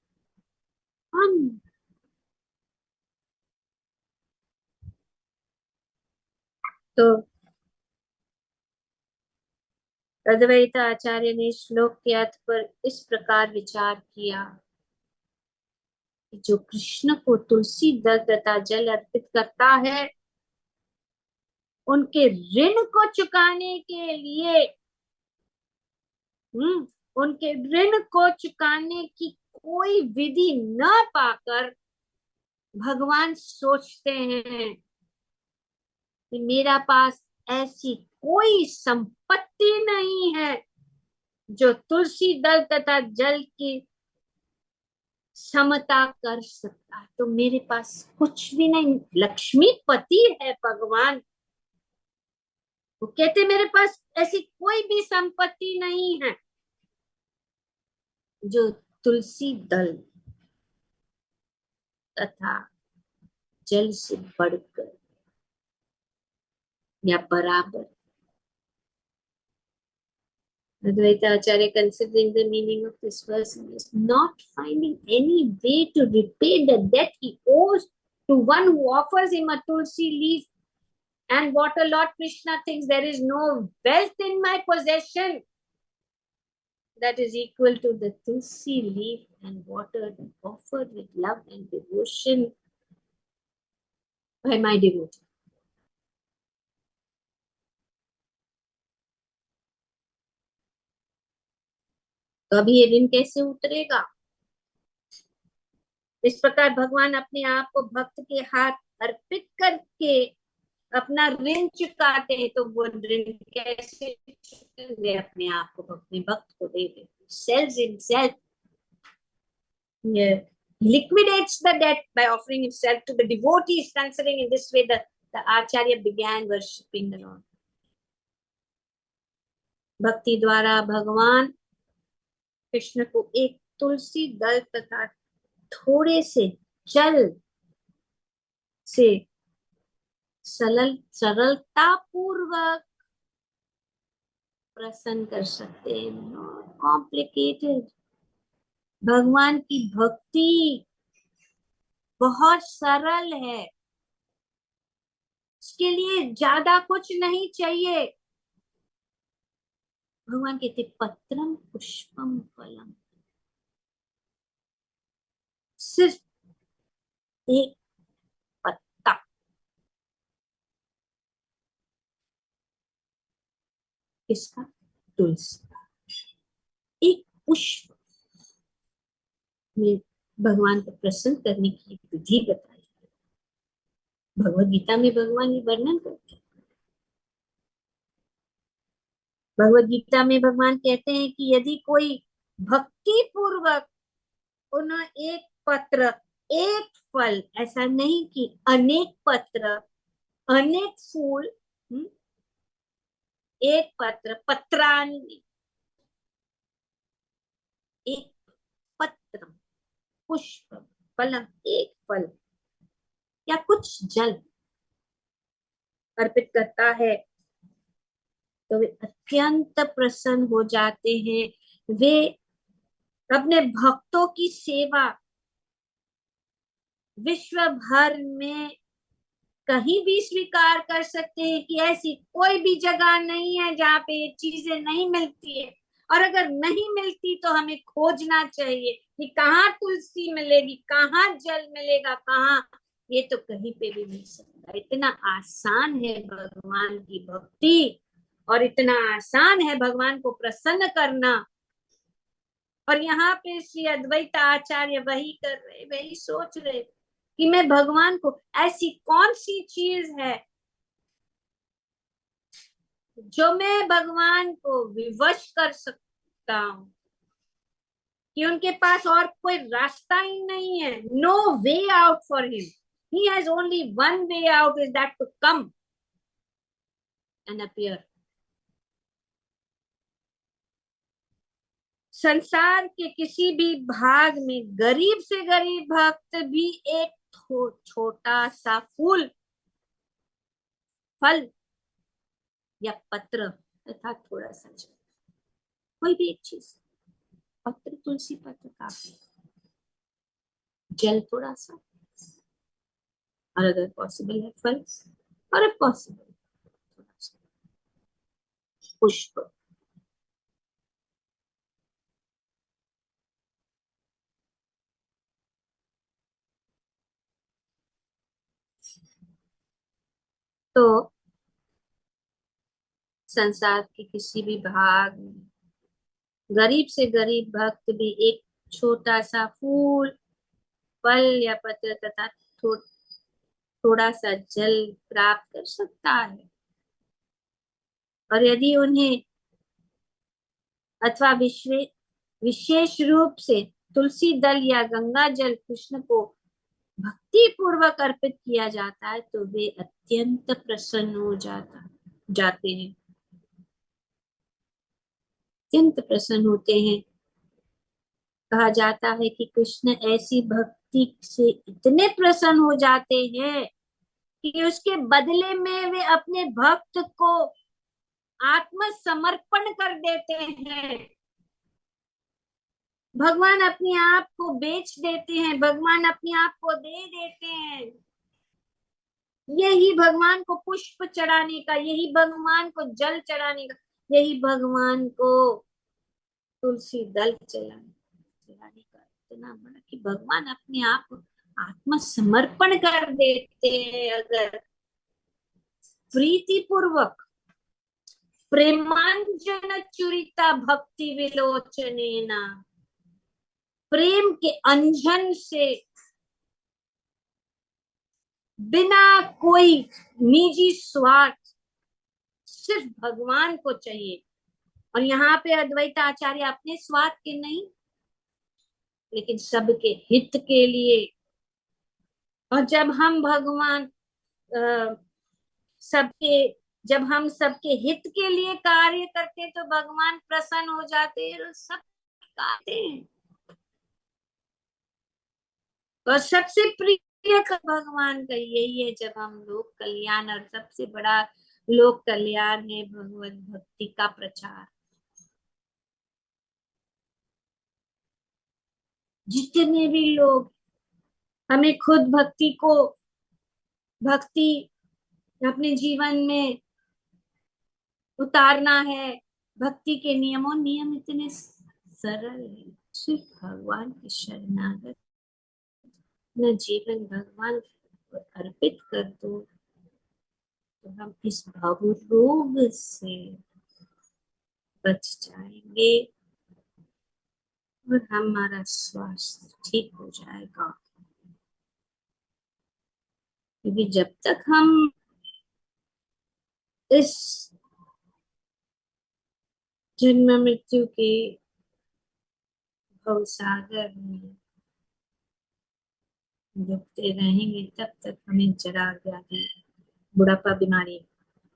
तो अद्वैत आचार्य ने श्लोक के अर्थ पर इस प्रकार विचार किया कि जो कृष्ण को तुलसी दल तथा जल अर्पित करता है, उनके ऋण को चुकाने के लिए उनके ऋण को चुकाने की कोई विधि न पाकर भगवान सोचते हैं कि मेरा पास ऐसी कोई संपत्ति नहीं है जो तुलसी दल तथा जल की समता कर सकता है। तो मेरे पास कुछ भी नहीं, लक्ष्मीपति है भगवान। वो कहते मेरे पास ऐसी कोई भी संपत्ति नहीं है जो तुलसी दल तथा जल से बढ़कर या बराबर। Advaita Acharya, considering the meaning of this verse, is not finding any way to repay the debt he owes to one who offers him a tulsi leaf and water. Lord Krishna thinks there is no wealth in my possession that is equal to the tulsi leaf and water offered with love and devotion by my devotee. तो अभी ये ऋण कैसे उतरेगा? इस प्रकार भगवान अपने आप को भक्त के हाथ अर्पित करके अपना ऋण चुकाते हैं। तो वो ऋण कैसे चुकाएंगे? अपने आप को अपने भक्त को दे देते। sells himself, liquidates the debt by offering himself to the devotees. Considering in this way, the Acharya began worshipping the Lord. भक्ति द्वारा भगवान कृष्ण को एक तुलसी दल तथा थोड़े से जल से सरलता पूर्वक प्रसन्न कर सकते हैं। Not complicated. भगवान की भक्ति बहुत सरल है, इसके लिए ज्यादा कुछ नहीं चाहिए। भगवान कहते पत्रम पुष्पम फलम, सिर्फ एक पत्ता, इसका तुलसी, एक पुष्प में भगवान को प्रसन्न करने की विधि बताई। भगवद गीता में भगवान ये वर्णन करते हैं। भगवद गीता में भगवान कहते हैं कि यदि कोई भक्ति पूर्वक उन्हें एक पत्र एक फल, ऐसा नहीं कि अनेक पत्र, अनेक फूल। एक पत्र, पत्राणि, एक पत्र, पुष्प, फलम, एक फल या कुछ जल अर्पित करता है तो वे अत्यंत प्रसन्न हो जाते हैं। वे अपने भक्तों की सेवा विश्व भर में कहीं भी स्वीकार कर सकते हैं कि ऐसी कोई भी जगह नहीं है जहाँ पे ये चीजें नहीं मिलती है। और अगर नहीं मिलती तो हमें खोजना चाहिए कि कहाँ तुलसी मिलेगी, कहाँ जल मिलेगा, कहाँ। ये तो कहीं पे भी मिल सकता है। इतना आसान है भगवान की भक्ति, और इतना आसान है भगवान को प्रसन्न करना। और यहाँ पे श्री अद्वैत आचार्य वही कर रहे, वही सोच रहे कि मैं भगवान को, ऐसी कौन सी चीज है जो मैं भगवान को विवश कर सकता हूँ, कि उनके पास और कोई रास्ता ही नहीं है। No way out for him, he has only one way out, is that to come and appear. संसार के किसी भी भाग में गरीब से गरीब भक्त भी एक छोटा सा फूल, फल या पत्र तथा थोड़ा सा जल, कोई भी एक चीज, पत्र, तुलसी पत्र काफी, जल थोड़ा सा, और अगर पॉसिबल है फल, और if पॉसिबल थोड़ा सा पुष्प। तो संसार के किसी भी भाग में गरीब से गरीब भक्त भी एक छोटा सा फूल, फल या पत्र तथा थोड़ा सा जल प्राप्त कर सकता है। और यदि उन्हें, अथवा विशेष रूप से तुलसी दल या गंगा जल कृष्ण को भक्ति पूर्वक अर्पित किया जाता है तो वे अत्यंत प्रसन्न हो जाते हैं, अत्यंत प्रसन्न होते हैं। कहा जाता है कि कृष्ण ऐसी भक्ति से इतने प्रसन्न हो जाते हैं कि उसके बदले में वे अपने भक्त को आत्मसमर्पण कर देते हैं। भगवान अपने आप को बेच देते हैं, भगवान अपने आप को दे देते हैं। यही भगवान को पुष्प चढ़ाने का, यही भगवान को जल चढ़ाने का, यही भगवान को तुलसी दल चढ़ाने का इतना बड़ा कि भगवान अपने आप को आत्मसमर्पण कर देते हैं। अगर प्रीति पूर्वक, प्रेमांजन चुरिता भक्ति विलोचनेना, प्रेम के अंजन से, बिना कोई निजी स्वार्थ, सिर्फ भगवान को चाहिए। और यहाँ पे अद्वैत आचार्य अपने स्वार्थ के नहीं, लेकिन सबके हित के लिए। और जब हम भगवान अ, सबके जब हम सबके हित के लिए कार्य करते तो भगवान प्रसन्न हो जाते हैं और सब करते हैं। और सबसे प्रिय भगवान का यही है, जब हम लोक कल्याण, और सबसे बड़ा लोक कल्याण है भगवत भक्ति का प्रचार। जितने भी लोग, हमें खुद भक्ति अपने जीवन में उतारना है। भक्ति के नियम इतने सरल है। सिर्फ भगवान की शरणागत अपना जीवन भगवान को अर्पित कर दो तो हम इस भव रोग से बच जाएंगे और हमारा स्वास्थ्य ठीक हो जाएगा। क्योंकि जब तक हम इस जन्म मृत्यु के भवसागर में भुगते रहेंगे तब तक हमें जरा व्याधि, बुढ़ापा, बीमारी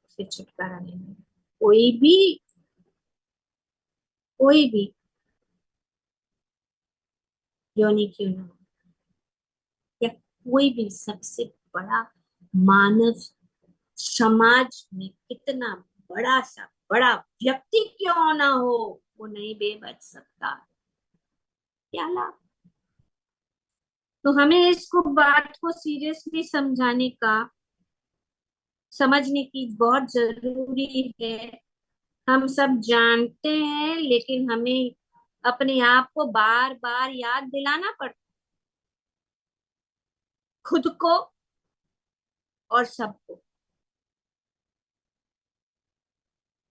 से छुटकारा नहीं मिलेगा। कोई भी योनि क्यों ना हो, या कोई भी सबसे बड़ा मानव समाज में कितना बड़ा व्यक्ति क्यों ना हो, वो नहीं बे बच सकता। क्या लाभ। तो हमें इसको बात को सीरियसली समझने की बहुत जरूरी है। हम सब जानते हैं, लेकिन हमें अपने आप को बार बार याद दिलाना पड़ता, खुद को और सबको,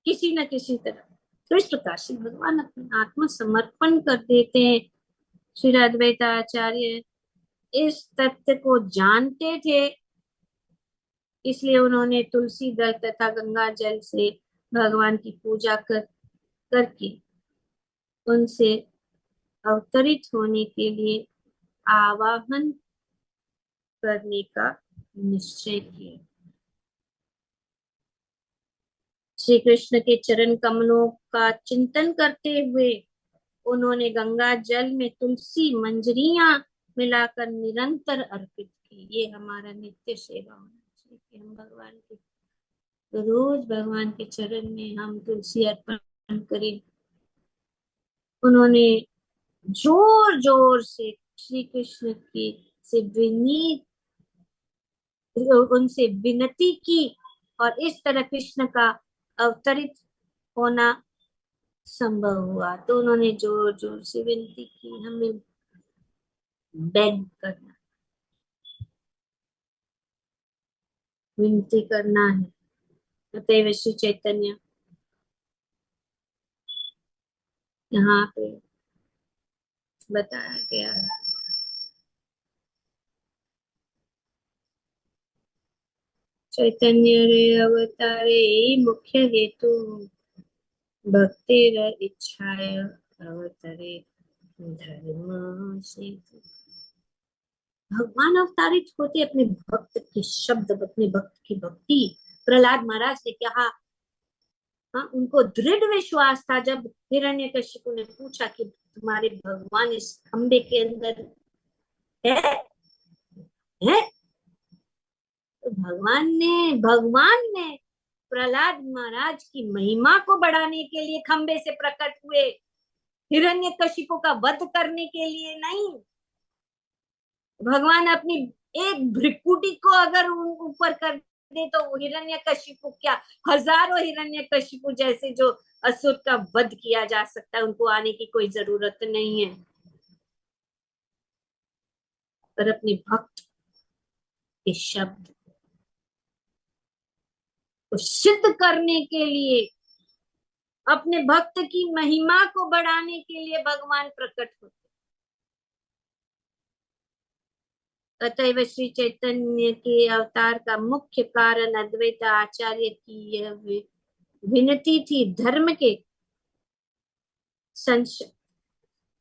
किसी न किसी तरह। तो इस प्रकार से भगवान अपने आत्मसमर्पण कर देते हैं। श्री अद्वैताचार्य इस तथ्य को जानते थे, इसलिए उन्होंने तुलसी दल तथा गंगा जल से भगवान की पूजा करके उनसे अवतरित होने के लिए आवाहन करने का निश्चय किया। श्री कृष्ण के चरण कमलों का चिंतन करते हुए उन्होंने गंगा जल में तुलसी मंजरियां मिलाकर निरंतर अर्पित की। ये हमारा नित्य सेवा होना चाहिए कि हम भगवान के, तो रोज भगवान के चरण में हम तुलसी अर्पण करें। उन्होंने जोर जोर से श्री कृष्ण की से विनीत उनसे विनती की, और इस तरह कृष्ण का अवतरित होना संभव हुआ। तो उन्होंने जोर जोर से विनती की, हमें बेग करना, विनती करना है। अतएव श्री चैतन्य यहाँ पे बताया गया है। चैतन्य रे अवतारे मुख्य हेतु भक्तिर इच्छाय अवतरे धर्म से। भगवान अवतारित होते अपने भक्त के शब्द, अपने भक्त की भक्ति। प्रहलाद महाराज ने कहा, हाँ, उनको दृढ़ विश्वास था जब हिरण्यकशिपु ने पूछा कि तुम्हारे भगवान इस खंबे के अंदर है, है? तो भगवान ने प्रहलाद महाराज की महिमा को बढ़ाने के लिए खंबे से प्रकट हुए, हिरण्यकशिपु का वध करने के लिए नहीं। भगवान अपनी एक भ्रिकुटी को अगर ऊपर कर दे तो हिरण्यकशिपु क्या, हजारों हिरण्यकशिपु जैसे जो असुर का वध किया जा सकता है, उनको आने की कोई जरूरत नहीं है। पर अपने भक्त के शब्द को सिद्ध करने के लिए, अपने भक्त की महिमा को बढ़ाने के लिए भगवान प्रकट होते। अतएव श्री चैतन्य के अवतार का मुख्य कारण अद्वैत आचार्य की यह विनती थी। धर्म के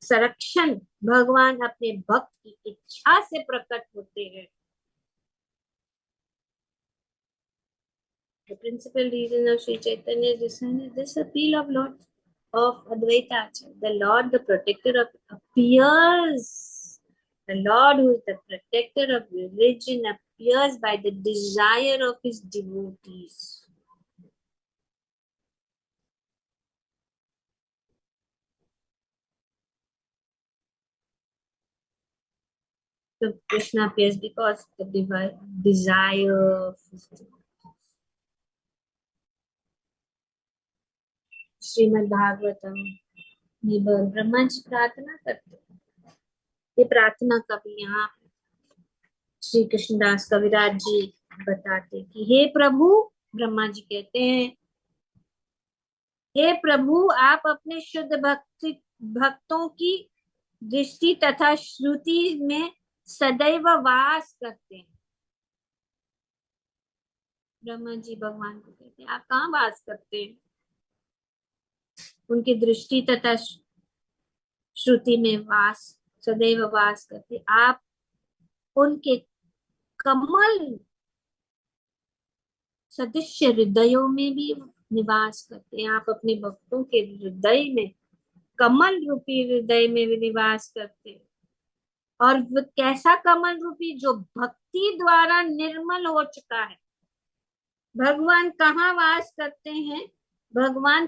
संरक्षण भगवान अपने भक्त की इच्छा से प्रकट होते हैं। The principal reason of Sri Chaitanya's descent is this appeal of Lord of Advaita Acharya. The Lord, the protector of appears. The Lord, who is the protector of religion, appears by the desire of his devotees. So Krishna appears because the desire of his devotees. Shrimad Bhagavatam में ब्रह्मा जी प्रार्थना करते हैं। ये प्रार्थना कभी यहाँ श्री कृष्णदास कविराज जी बताते कि हे प्रभु, ब्रह्मा जी कहते हैं, हे प्रभु, आप अपने शुद्ध भक्तों की दृष्टि तथा श्रुति में सदैव वास करते हैं। ब्रह्मा जी भगवान को कहते हैं, आप कहाँ वास करते हैं? उनकी दृष्टि तथा श्रुति में सदैव वास करते। आप उनके कमल सदृश हृदयों में भी निवास करते हैं। आप अपने भक्तों के हृदय में, कमल रूपी हृदय में भी निवास करते हैं। और वो कैसा कमल रूपी, जो भक्ति द्वारा निर्मल हो चुका है। भगवान कहाँ वास करते हैं? भगवान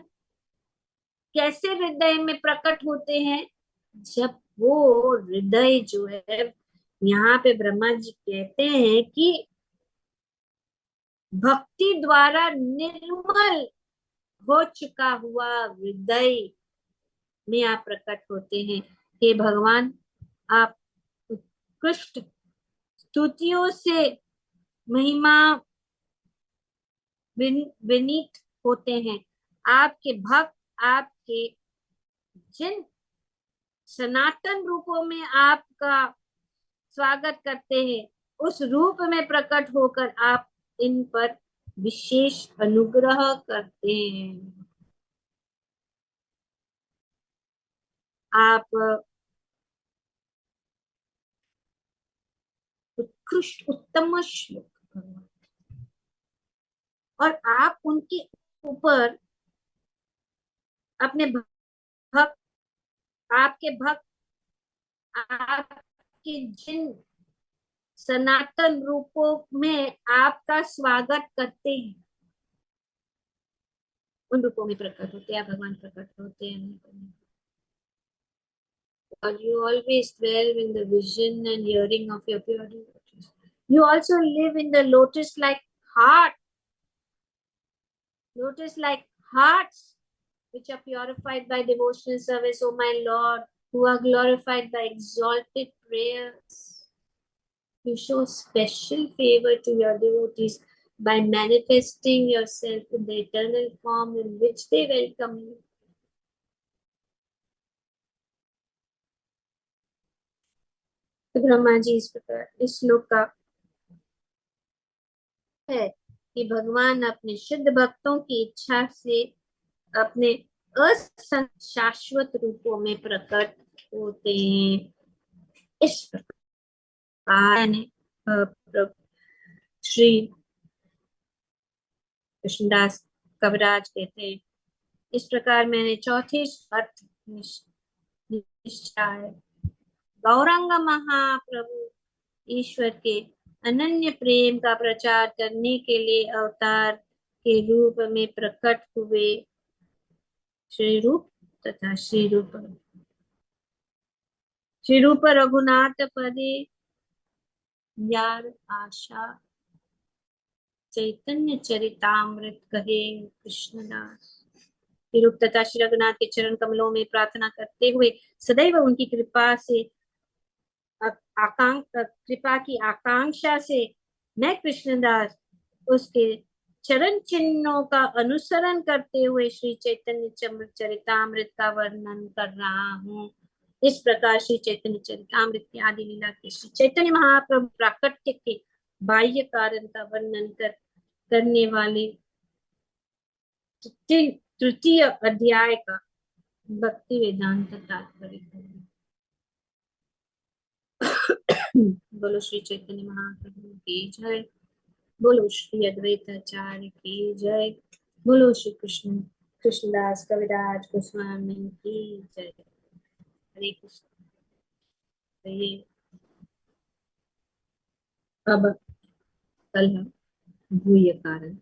कैसे हृदय में प्रकट होते हैं? जब वो हृदय जो है, यहाँ पे ब्रह्मा जी कहते हैं कि भक्ति द्वारा निर्मल हो चुका हुआ हृदय में आप प्रकट होते हैं। हे भगवान, आप उत्कृष्ट स्तुतियों से महिमा विनीत होते हैं। आपके भक्त आपके जिन सनातन रूपों में आपका स्वागत करते हैं, उस रूप में प्रकट होकर आप इन पर विशेष अनुग्रह करते हैं। आप उत्कृष्ट उत्तम श्लोक भगवान, और आप उनके ऊपर अपने भक्त, आपके भक्त आपके जिन सनातन रूपों में आपका स्वागत करते हैं, उन रूपों में प्रकट होते हैं। भगवान प्रकट होते हैं। और you always dwell in the vision and hearing of your pure devotees. You also live in the heart, lotus-like hearts, which are purified by devotional service, O my Lord, who are glorified by exalted prayers. You show special favor to your devotees by manifesting yourself in the eternal form in which they welcome you. तो ब्रह्मा जी इस प्रकार इस श्लोक का है कि भगवान अपने शुद्ध भक्तों की इच्छा से अपने शाश्वत रूपों में प्रकट होते हैं। इस प्रकार ने श्री कृष्णदास कविराज कहते हैं, इस प्रकार मैंने चौथे अर्थ निश्चय गौरांग महाप्रभु ईश्वर के अनन्य प्रेम का प्रचार करने के लिए अवतार के रूप में प्रकट हुए श्री रूप तथा श्री रूप रघुनाथ पदे यार आशा चैतन्य चरितामृत कहे कृष्णदास। श्री रूप तथा श्री रघुनाथ के चरण कमलों में प्रार्थना करते हुए सदैव उनकी कृपा की आकांक्षा से मैं कृष्णदास उसके चरण चिन्हों का अनुसरण करते हुए श्री चैतन्य चरितामृत का वर्णन कर रहा हूँ। इस प्रकार श्री चैतन्य चरितामृत की आदि लीला के श्री चैतन्य महाप्रभु प्राकट्य के बाह्य कारण का वर्णन करने वाले तृतीय अध्याय का भक्ति वेदांत तात्पर्य। बोलो श्री चैतन्य महाप्रभु की जय। बोलो श्री अद्वैत आचार्य की जय। बोलो श्री कृष्ण कृष्णदास कविराज गोस्वामी की जय। हरे कृष्ण। ये अब कल हम भूय कारण